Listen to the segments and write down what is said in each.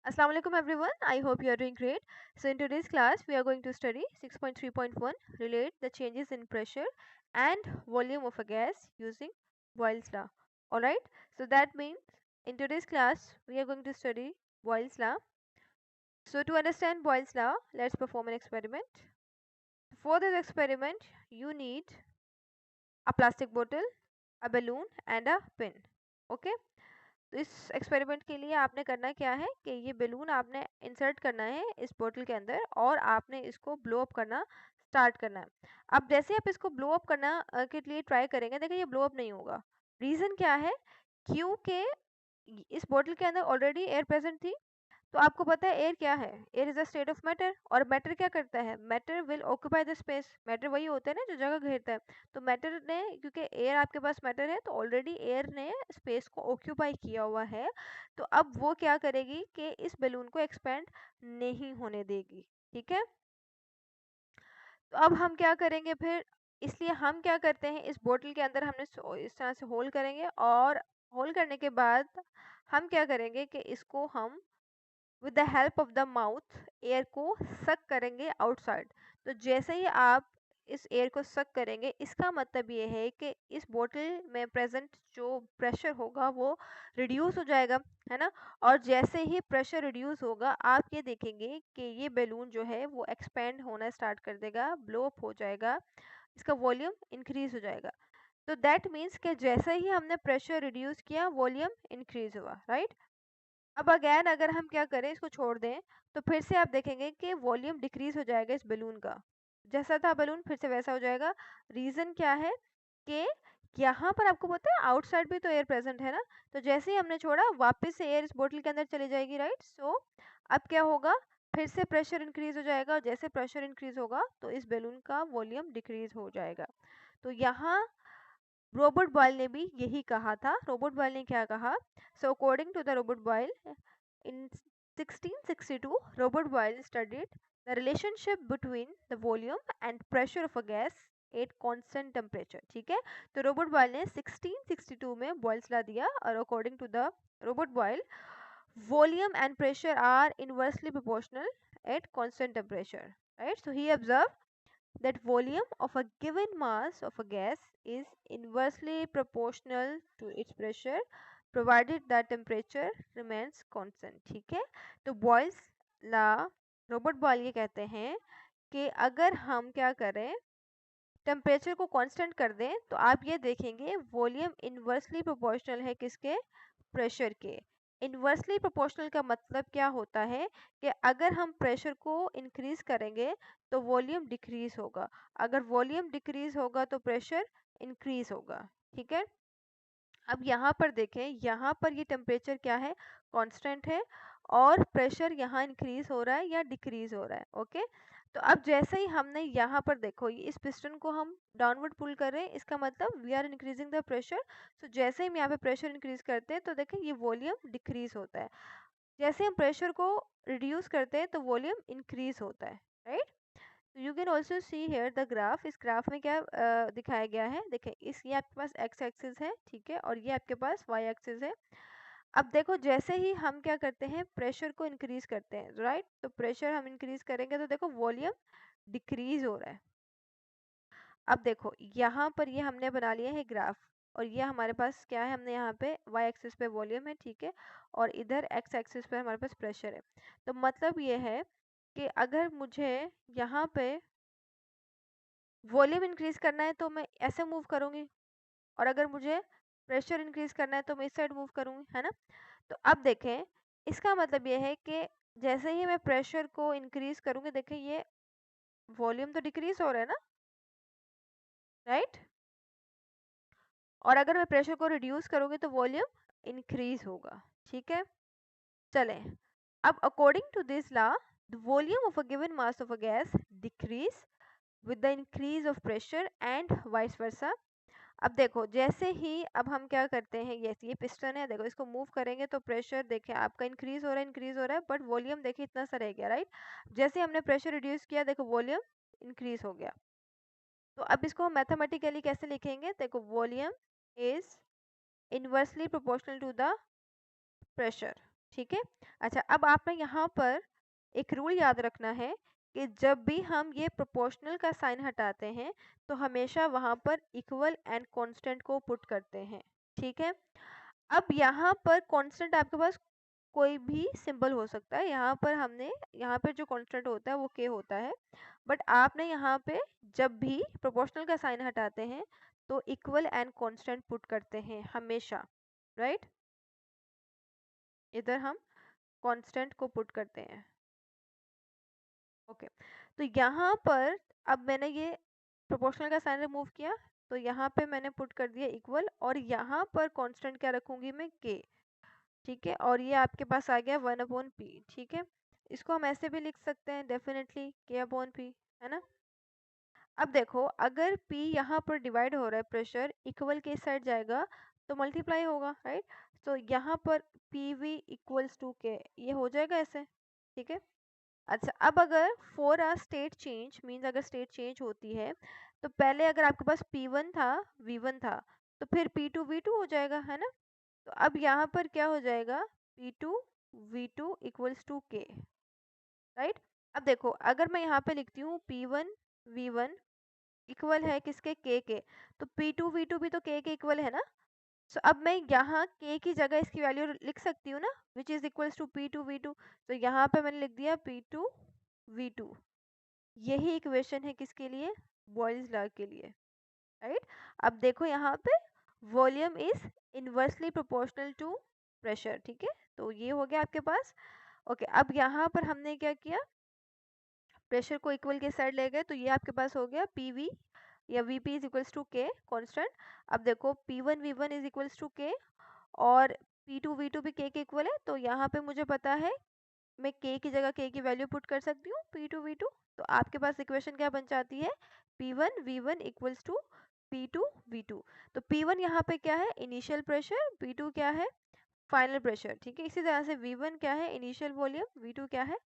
Assalamu alaikum everyone. I hope you are doing great. So in today's class we are going to study 6.3.1 relate the changes in pressure and volume of a gas using Boyle's law. Alright. So that means in today's class we are going to study Boyle's law. So to understand Boyle's law, let's perform an experiment. For this experiment you need a plastic bottle, a balloon and a pin. Okay. तो इस experiment के लिए आपने करना क्या है कि ये बैलून आपने इंसर्ट करना है इस बोतल के अंदर और आपने इसको ब्लो अप करना स्टार्ट करना है। अब जैसे आप इसको ब्लो अप करना के लिए ट्राई करेंगे, देखिए ये ब्लो अप नहीं होगा। रीज़न क्या है? क्योंकि इस बोतल के अंदर ऑलरेडी एयर प्रेजेंट थी। तो आपको पता है एयर क्या है? Air is a state of matter. और मैटर क्या करता है? Matter will occupy the space. Matter वही होता है ना जो जगह घेरता है। तो मैटर ने, क्योंकि एयर आपके पास मैटर है, तो ऑलरेडी एयर ने स्पेस को ऑक्यूपाई किया हुआ है। तो अब वो क्या करेगी कि इस बैलून को एक्सपेंड नहीं होने देगी। ठीक है। तो अब हम क्या करेंगे फिर? इसलिए हम क्या करते हैं, इस बोतल के अंदर हमने इस तरह से होल करेंगे और होल करने के बाद हम क्या करेंगे कि इसको हम with the help of the mouth air को सक करेंगे आउटसाइड। तो जैसे ही आप इस एयर को सक करेंगे, इसका मतलब ये है कि इस बोतल में प्रेजेंट जो प्रेशर होगा वो रिड्यूस हो जाएगा, है ना। और जैसे ही प्रेशर रिड्यूस होगा आप ये देखेंगे कि ये बैलून जो है वो एक्सपेंड होना स्टार्ट कर देगा, ब्लो अप हो जाएगा, इसका वॉल्यूम इंक्रीज हो जाएगा। तो दैट मीन्स कि जैसे ही हमने प्रेशर रिड्यूस किया वॉल्यूम इंक्रीज हुआ, राइट। अब अगेन अगर हम क्या करें, इसको छोड़ दें, तो फिर से आप देखेंगे कि वॉल्यूम डिक्रीज हो जाएगा इस बलून का। जैसा था बलून फिर से वैसा हो जाएगा। रीज़न क्या है कि यहाँ पर आपको पता है आउटसाइड भी तो एयर प्रेजेंट है ना। तो जैसे ही हमने छोड़ा वापस से एयर इस बोतल के अंदर चली जाएगी, राइट। सो अब क्या होगा, फिर से प्रेशर इंक्रीज हो जाएगा और जैसे प्रेशर इंक्रीज होगा तो इस बैलून का वॉल्यूम डिक्रीज हो जाएगा। तो यहाँ रॉबर्ट बॉयल ने भी यही कहा था। रॉबर्ट बॉयल ने क्या कहा? So according to the Robert Boyle, in 1662, Robert Boyle studied the relationship between the volume and pressure of a gas at constant temperature. ठीक है। तो रॉबर्ट बॉयल ने 1662 में बॉयल्स ला दिया और according to the Robert Boyle, volume and pressure are inversely proportional at constant temperature, right? So he observed that volume of a given mass of a gas is inversely proportional to its pressure provided that temperature remains constant। ठीक है। तो boils ला, Robert boil ये कहते हैं कि अगर हम क्या करें, टेम्परेचर को कांस्टेंट कर दें, तो आप ये देखेंगे वॉल्यूम इन्वर्सली प्रोपोर्शनल है किसके? प्रेशर के। इन्वर्सली प्रोपोर्शनल का मतलब क्या होता है कि अगर हम प्रेशर को इंक्रीज करेंगे तो वॉल्यूम डिक्रीज होगा, अगर वॉल्यूम डिक्रीज होगा तो प्रेशर इंक्रीज होगा। ठीक है। अब यहाँ पर देखें, यहाँ पर ये टेम्परेचर क्या है? कांस्टेंट है और प्रेशर यहाँ इंक्रीज हो रहा है या डिक्रीज हो रहा है। ओके। तो अब जैसे ही हमने यहाँ पर देखो इस पिस्टन को हम डाउनवर्ड पुल कर रहे हैं, इसका मतलब we are increasing the pressure. So जैसे ही हम यहाँ पे प्रेशर इंक्रीज करते हैं तो देखें ये वॉल्यूम डिक्रीज होता है। जैसे हम प्रेशर को रिड्यूस करते हैं तो वॉल्यूम इंक्रीज होता है, right. You can also see here the graph. इस ग्राफ में क्या दिखाया गया है, देखें इस ये आपके पास एक्स एक्सिस है, ठीक है, और ये आपके पास वाई एक्सिस है। अब देखो जैसे ही हम क्या करते हैं, प्रेशर को इंक्रीज करते हैं, राइट। तो प्रेशर हम इंक्रीज करेंगे तो देखो वॉल्यूम डिक्रीज हो रहा है। अब देखो यहाँ पर ये हमने बना लिया है ग्राफ और ये हमारे पास क्या है, हमने यहाँ पे वाई एक्सिस पे वॉल्यूम है, ठीक है, और इधर एक्स एक्सिस पे हमारे पास प्रेशर है। तो मतलब ये है कि अगर मुझे यहाँ पे वॉल्यूम इंक्रीज करना है तो मैं ऐसे मूव करूंगी, और अगर मुझे प्रेशर इंक्रीज करना है तो मैं इस साइड मूव करूंगी, है ना। तो अब देखें इसका मतलब ये है कि जैसे ही मैं प्रेशर को इंक्रीज करूंगी, देखें ये वॉल्यूम तो डिक्रीज हो रहा है ना, राइट। और अगर मैं प्रेशर को रिड्यूस करूंगी तो वॉल्यूम इंक्रीज होगा। ठीक है। चलें, अब according to this law the volume of a given mass of a gas decrease with the increase of pressure and vice versa। अब देखो जैसे ही अब हम क्या करते हैं, ये पिस्टन है, देखो इसको मूव करेंगे तो प्रेशर देखें आपका इंक्रीज हो रहा है बट वॉल्यूम देखिए इतना सा रह गया, राइट। जैसे हमने प्रेशर रिड्यूस किया देखो वॉल्यूम इंक्रीज हो गया। तो अब इसको हम मैथमेटिकली कैसे लिखेंगे, देखो volume is inversely proportional to the pressure. ठीक है। अच्छा, अब आपने यहाँ पर एक रूल याद रखना है कि जब भी हम ये प्रोपोर्शनल का साइन हटाते हैं तो हमेशा वहाँ पर इक्वल एंड कांस्टेंट को पुट करते हैं। ठीक है। अब यहाँ पर कांस्टेंट आपके पास कोई भी सिंबल हो सकता है। यहाँ पर हमने यहाँ पे जो कांस्टेंट होता है वो के होता है, बट आपने यहाँ पे जब भी प्रोपोर्शनल का साइन हटाते हैं तो इक्वल एंड कांस्टेंट पुट करते हैं हमेशा, राइट। इधर हम कांस्टेंट को पुट करते हैं। ओके, तो यहाँ पर अब मैंने ये प्रोपोर्शनल का साइन रिमूव किया, तो यहाँ पे मैंने पुट कर दिया इक्वल, और यहाँ पर कांस्टेंट क्या रखूंगी मैं, के। ठीक है, और ये आपके पास आ गया 1/p। ठीक है, इसको हम ऐसे भी लिख सकते हैं डेफिनेटली k/p, है ना। अब देखो, अगर p यहाँ पर डिवाइड हो रहा है, प्रेशर इक्वल के साइड जाएगा तो मल्टीप्लाई होगा, राइट। तो यहाँ पर pv इक्वल्स टू k, ये हो जाएगा ऐसे। ठीक है। अच्छा, अब अगर for a state change means अगर स्टेट चेंज होती है तो पहले अगर आपके पास P1 था, V1 था, तो फिर P2 V2 हो जाएगा, है ना। तो अब यहाँ पर क्या हो जाएगा, P2 V2 equals to K, right. अब देखो, अगर मैं यहाँ पे लिखती हूँ P1 V1 इक्वल है किसके, K के, तो P2 V2 भी तो K के इक्वल है ना। सो अब मैं यहाँ K की जगह इसकी वैल्यू लिख सकती हूँ ना, which is equals to P2 V2। तो यहाँ पे मैंने लिख दिया P2 V2। यही इक्वेशन है किसके लिए, बॉयल्स लॉ के लिए, राइट। अब देखो यहाँ पे volume is inversely proportional to pressure. ठीक है, तो ये हो गया आपके पास। ओके, अब यहाँ पर हमने क्या किया, प्रेशर को इक्वल के साइड ले गए, तो ये आपके पास हो गया पीवी या वीपी इज इक्वल्स टू के कांस्टेंट। अब देखो P1 V1 is equals to के, और P2 V2 भी के इक्वल है, तो यहाँ पे मुझे पता है मैं k की जगह k की वैल्यू पुट कर सकती हूँ, P2 V2। तो आपके पास इक्वेशन क्या बन जाती है, P1 V1 equals to P2 V2। तो P1 यहाँ पे क्या है, इनिशियल प्रेशर, P2 क्या है, फाइनल प्रेशर। ठीक है, इसी तरह से V1 क्या है, इनिशियल वॉल्यूम, V2 क्या है,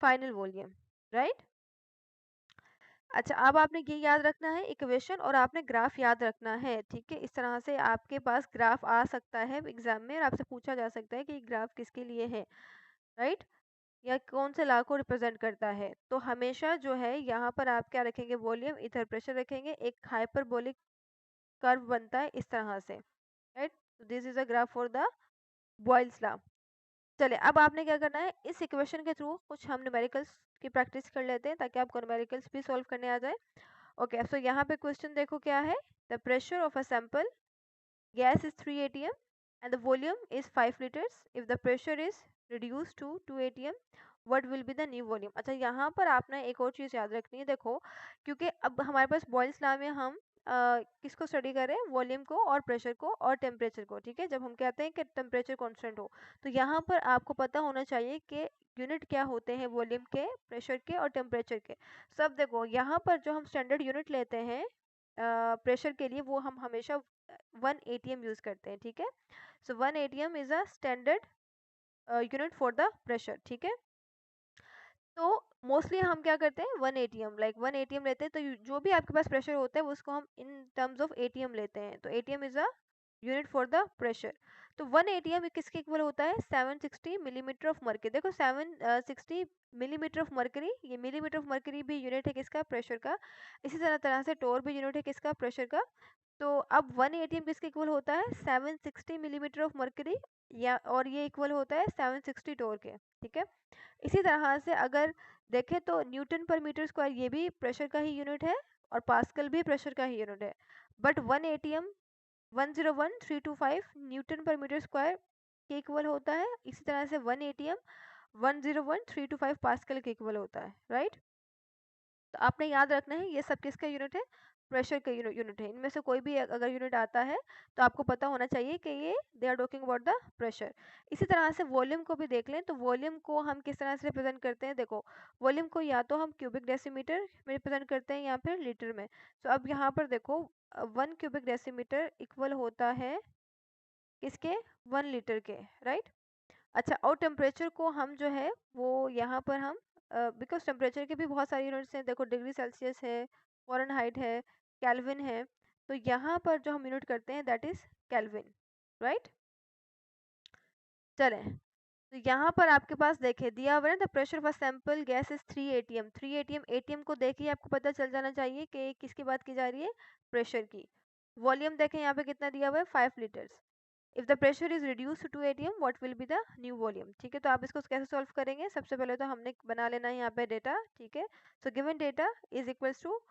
फाइनल वॉल्यूम, राइट। अच्छा, अब आपने ये याद रखना है इक्वेशन, और आपने ग्राफ याद रखना है। ठीक है, इस तरह से आपके पास ग्राफ आ सकता है एग्जाम में, और आपसे पूछा जा सकता है कि ग्राफ किसके लिए है, राइट, या कौन से लॉ को रिप्रेजेंट करता है। तो हमेशा जो है यहाँ पर आप क्या रखेंगे, वॉल्यूम, इधर प्रेशर रखेंगे, एक हाइपरबोलिक कर्व बनता है इस तरह से, right. This is a graph for the Boyle's law. चलिए, अब आपने क्या करना है, इस इक्वेशन के थ्रू कुछ हम न्यूमेरिकल्स की प्रैक्टिस कर लेते हैं ताकि आपको न्यूमेरिकल्स भी सॉल्व करने आ जाए। ओके, सो यहाँ पे क्वेश्चन देखो क्या है, the pressure of a sample gas is 3 atm and the volume is 5 liters. If the pressure is reduced to 2 atm, what will be the new volume? अच्छा, यहाँ पर आपने एक और चीज़ याद रखनी है, देखो, क्योंकि अब हमारे पास बॉयल्स लॉ में हम किसको स्टडी कर रहे हैं, वॉल्यूम को और प्रेशर को और टेम्परेचर को। ठीक है, जब हम कहते हैं कि टेम्परेचर कांस्टेंट हो, तो यहाँ पर आपको पता होना चाहिए कि यूनिट क्या होते हैं, वॉल्यूम के, प्रेशर के और टेम्परेचर के। सब देखो, यहाँ पर जो हम स्टैंडर्ड यूनिट लेते हैं प्रेशर के लिए, वो हम हमेशा 1 atm यूज करते हैं। ठीक है, सो 1 atm is a standard unit for the pressure. ठीक है, तो मोस्टली हम क्या करते हैं, 1 atm, लाइक 1 atm लेते हैं, तो जो भी आपके पास प्रेशर होता है उसको हम इन टर्म्स ऑफ atm लेते हैं। तो atm is a unit for the pressure. तो 1 atm किसके इक्वल होता है, 760 मिलीमीटर ऑफ मर्करी। देखो 760 मिलीमीटर ऑफ मर्करी, ये मिलीमीटर ऑफ मर्करी भी यूनिट है किसका, प्रेशर का। इसी तरह तरह से टोर भी यूनिट है किसका, प्रेशर का। तो अब 1 atm किसके इक्वल होता है, 760 मिलीमीटर ऑफ मर्करी, या और ये इक्वल होता है 760 टोर के। ठीक है, इसी तरह से अगर देखें तो न्यूटन पर मीटर स्क्वायर ये भी प्रेशर का ही यूनिट है, और पास्कल भी प्रेशर का ही यूनिट है। बट 1 atm 101,325 न्यूटन पर मीटर स्क्वायर के इक्वल होता है, इसी तरह से 1 atm 101,325 पास्कल के इक्वल होता है, राइट। तो आपने याद रखना है ये सब किसका यूनिट है, प्रेशर का यूनिट है। इनमें से कोई भी अगर यूनिट आता है तो आपको पता होना चाहिए कि ये they are talking about the pressure. इसी तरह से वॉल्यूम को भी देख लें, तो वॉल्यूम को हम किस तरह से रिप्रेजेंट करते हैं, देखो, वॉल्यूम को या तो हम क्यूबिक डेसीमीटर में रिप्रेजेंट करते हैं या फिर लीटर में। तो अब यहाँ पर देखो 1 क्यूबिक डेसीमीटर इक्वल होता है किसके, 1 लीटर के, राइट। अच्छा, और टेम्परेचर को हम जो है वो यहाँ पर हम, बिकॉज टेम्परेचर के भी बहुत सारे यूनिट्स हैं, देखो डिग्री सेल्सियस है, फ़ारेनहाइट है, केल्विन है, तो यहाँ पर जो हम यूनिट करते हैं दैट इज केल्विन, राइट। चलें, तो यहाँ पर आपके पास देखिए दिया हुआ है ना, the pressure for sample gas is 3 ATM. 3 ATM, ATM को देखिए आपको पता चल जाना चाहिए कि किसकी बात की जा रही है, प्रेशर की। वॉल्यूम देखें यहाँ पे कितना दिया हुआ है, 5 litres. If the pressure is reduce to atm what will be the new volume. ठीक है, तो आप इसको कैसे सॉल्व करेंगे, सबसे पहले तो हमने बना लेना है यहाँ पे डेटा। ठीक है, so given data is equals to,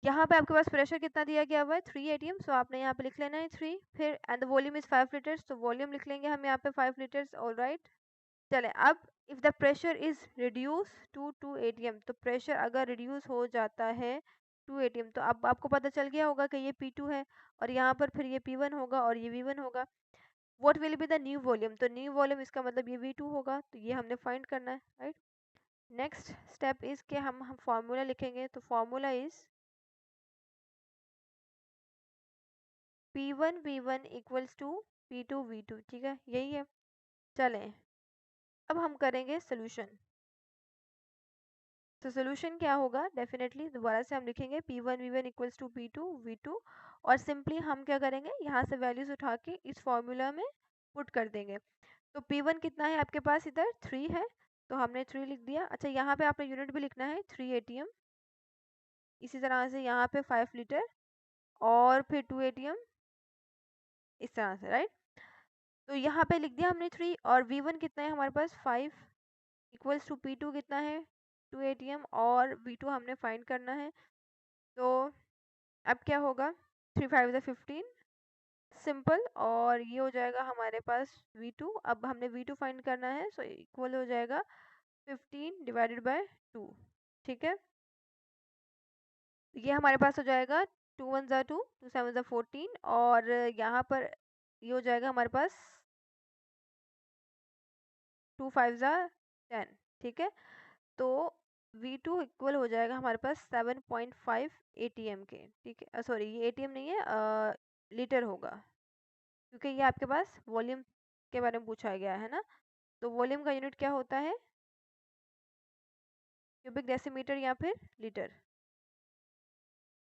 यहाँ पे आपके पास प्रेशर कितना दिया गया हुआ है, 3 एटीएम। सो आपने यहाँ पे लिख लेना है 3, फिर and the volume is 5 litres, तो वॉल्यूम लिख लेंगे हम यहाँ पे 5 लीटर्स। ऑलराइट, चले अब if the pressure is reduce to 2 atm, तो प्रेशर अगर रिड्यूस हो जाता है 2 एटीएम, तो अब आपको पता चल गया होगा कि ये P2 है, और यहाँ पर फिर ये P1 होगा और ये V1 होगा। What will be the new volume, तो न्यू वॉल्यूम इसका मतलब ये V2 होगा, तो ये हमने फाइंड करना है। राइट, नेक्स्ट स्टेप इज कि हम फॉर्मूला लिखेंगे, तो formula is P1 V1 equals to P2 V2। ठीक है, यही है। चलें अब हम करेंगे सोल्यूशन। तो सोल्यूशन क्या होगा, डेफिनेटली दोबारा से हम लिखेंगे P1 V1 equals to P2 V2, और सिंपली हम क्या करेंगे, यहाँ से वैल्यूज उठा के इस फॉर्मूला में पुट कर देंगे। तो P1 कितना है आपके पास, इधर 3 है, तो हमने 3 लिख दिया। अच्छा, यहाँ पे आपने यूनिट भी लिखना है 3 एटीएम। इसी तरह से यहाँ पे 5 लीटर और फिर 2 एटीएम, इस तरह से। राइट, तो यहाँ पे लिख दिया हमने 3, और V1 कितना है हमारे पास 5 इक्वल्स टू P2 कितना है 2 एटीएम, और V2 हमने फाइंड करना है। तो अब क्या होगा, 3 5 ज़ा 15, सिंपल, और ये हो जाएगा हमारे पास V2। अब हमने V2 फाइंड करना है, सो इक्वल हो जाएगा 15 डिवाइडेड बाय 2। ठीक है, ये हमारे पास हो जाएगा 2 1 ज़ा 2, 2 7 ज़ा 14, और यहाँ पर ये हो जाएगा हमारे पास 2 5 ज़ा 10। ठीक है, तो V2 इक्वल हो जाएगा हमारे पास 7.5 एटीएम के। ठीक है, सॉरी ये एटीएम नहीं है, लीटर होगा, क्योंकि ये आपके पास वॉल्यूम के बारे में पूछा गया है ना। तो वॉल्यूम का यूनिट क्या होता है, क्यूबिक डेसीमीटर या फिर लीटर।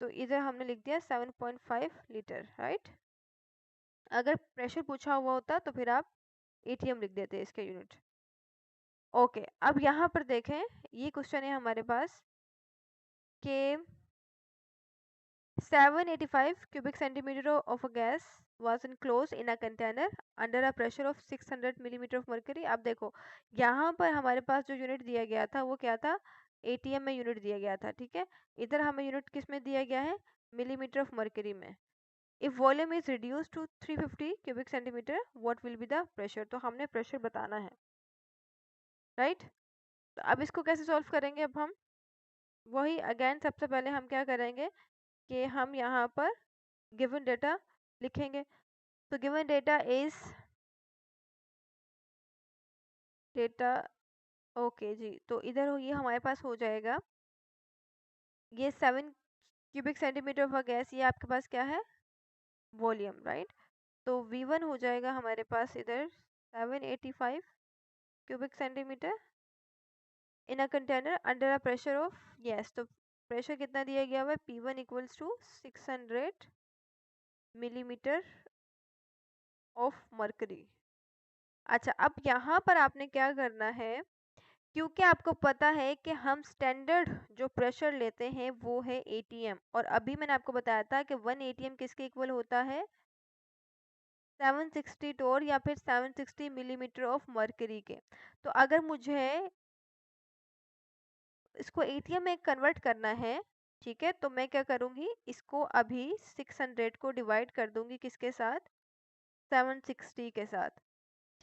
तो इधर हमने लिख दिया 7.5 लीटर। राइट, अगर प्रेशर पूछा हुआ होता तो फिर आप एटीएम लिख देते इसके यूनिट। ओके, अब यहाँ पर देखें, ये क्वेश्चन है हमारे पास कि 785 cubic centimeter of a gas was enclosed in a container under a pressure of 600 millimeter of mercury। अब देखो यहाँ पर हमारे पास जो यूनिट दिया गया था वो क्या था, एटीएम में यूनिट दिया गया था। ठीक है, इधर हमें यूनिट किस में दिया गया है, मिलीमीटर ऑफ मर्करी में। If volume is reduce to 350 cubic centimetre what will be the pressure, तो हमने प्रेशर बताना है। राइट, तो अब इसको कैसे सॉल्व करेंगे, अब हम वही अगेन सबसे पहले हम क्या करेंगे कि हम यहाँ पर गिवन डेटा लिखेंगे। तो given data is data, okay जी, तो इधर ये हमारे पास हो जाएगा, ये 7 क्यूबिक सेंटीमीटर ऑफ गैस, ये आपके पास क्या है, वॉल्यूम। राइट, तो V1 हो जाएगा हमारे पास इधर 785 cubic centimetre in a container under a pressure of, yes, तो प्रेशर कितना दिया गया हुआ है, P1 equals to 600 millimetre of mercury. अच्छा, अब यहाँ पर आपने क्या करना है, क्योंकि आपको पता है कि हम स्टैंडर्ड जो प्रेशर लेते हैं वो है एटीएम, और अभी मैंने आपको बताया था कि 1 एटीएम किसके इक्वल होता है, 760 टोर या फिर 760 मिलीमीटर ऑफ मर्करी के। तो अगर मुझे इसको एटीएम में कन्वर्ट करना है, ठीक है, तो मैं क्या करूँगी, इसको अभी 600 को डिवाइड कर दूंगी किसके साथ, 760 के साथ।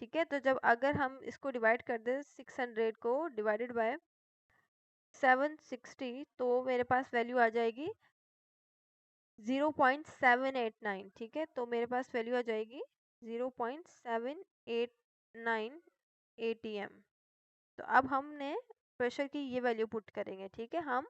ठीक है, तो जब अगर हम इसको डिवाइड कर दें 600 को डिवाइडेड बाय 760, तो मेरे पास वैल्यू आ जाएगी 0.789। ठीक है, तो मेरे पास वैल्यू आ जाएगी 0.789 एटीएम। तो अब हमने प्रेशर की ये वैल्यू पुट करेंगे। ठीक है, हम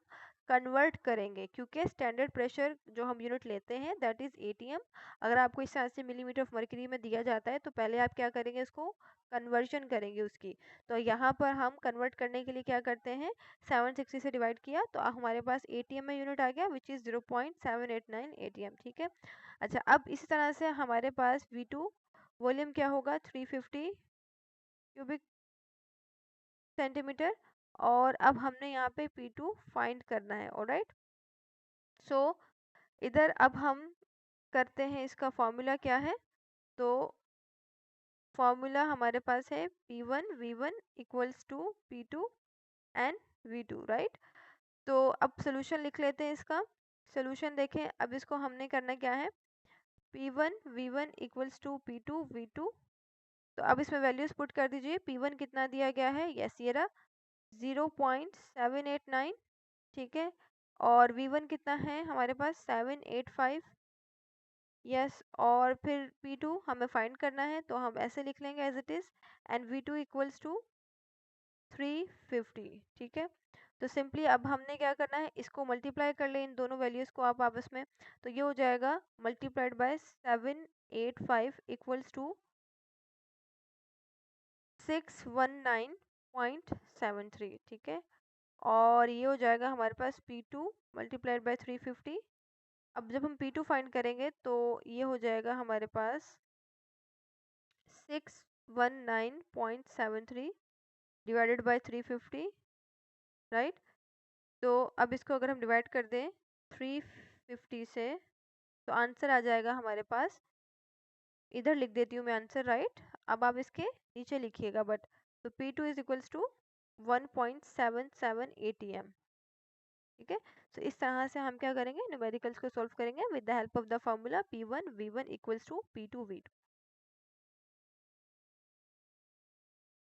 कन्वर्ट करेंगे क्योंकि स्टैंडर्ड प्रेशर जो हम यूनिट लेते हैं दैट इज एटीएम। अगर आपको इस तरह से मिलीमीटर ऑफ मर्करी में दिया जाता है तो पहले आप क्या करेंगे, इसको कन्वर्जन करेंगे उसकी। तो यहाँ पर हम कन्वर्ट करने के लिए क्या करते हैं, 760 से डिवाइड किया तो हमारे पास एटीएम में यूनिट आ गया विच इज़ 0.789 एटीएम। ठीक है, अच्छा, अब इसी तरह से हमारे पास V2 वॉल्यूम क्या होगा, 350 क्यूबिक सेंटीमीटर, और अब हमने यहाँ पे P2 फाइंड करना है। ऑलराइट, सो इधर अब हम करते हैं, इसका फॉर्मूला क्या है, तो फॉर्मूला हमारे पास है P1 V1 equals to P2 and V2, right. तो अब सोल्यूशन लिख लेते हैं इसका। सोल्यूशन देखें, अब इसको हमने करना क्या है, P1 V1 equals to P2 V2। तो अब इसमें वैल्यूज पुट कर दीजिए। P1 कितना दिया गया है, यस ये रहा 0.789, ठीक है। और V1 कितना है हमारे पास 785, यस। और फिर P2 हमें फाइंड करना है, तो हम ऐसे लिख लेंगे as it is, and V2 equals to 350, ठीक है। तो सिंपली अब हमने क्या करना है, इसको मल्टीप्लाई कर ले इन दोनों वैल्यूज को आप आपस में, तो ये हो जाएगा मल्टीप्लाइड बाय 785 इक्वल्स टू 619.73, ठीक है। और ये हो जाएगा हमारे पास P2 मल्टीप्लाइड बाय 350। अब जब हम P2 फाइंड करेंगे तो ये हो जाएगा हमारे पास 619.73 डिवाइडेड बाय 350, राइट। तो अब इसको अगर हम डिवाइड कर दें 350 से, तो आंसर आ जाएगा हमारे पास, इधर लिख देती हूँ मैं आंसर, राइट। अब आप इसके नीचे लिखिएगा बट, तो P2 is equals to 1.77 ATM, ठीक है। तो इस तरह से हम क्या करेंगे, न्यूमेरिकल्स को सॉल्व करेंगे with the help of the formula P1 V1 equals to P2 V2।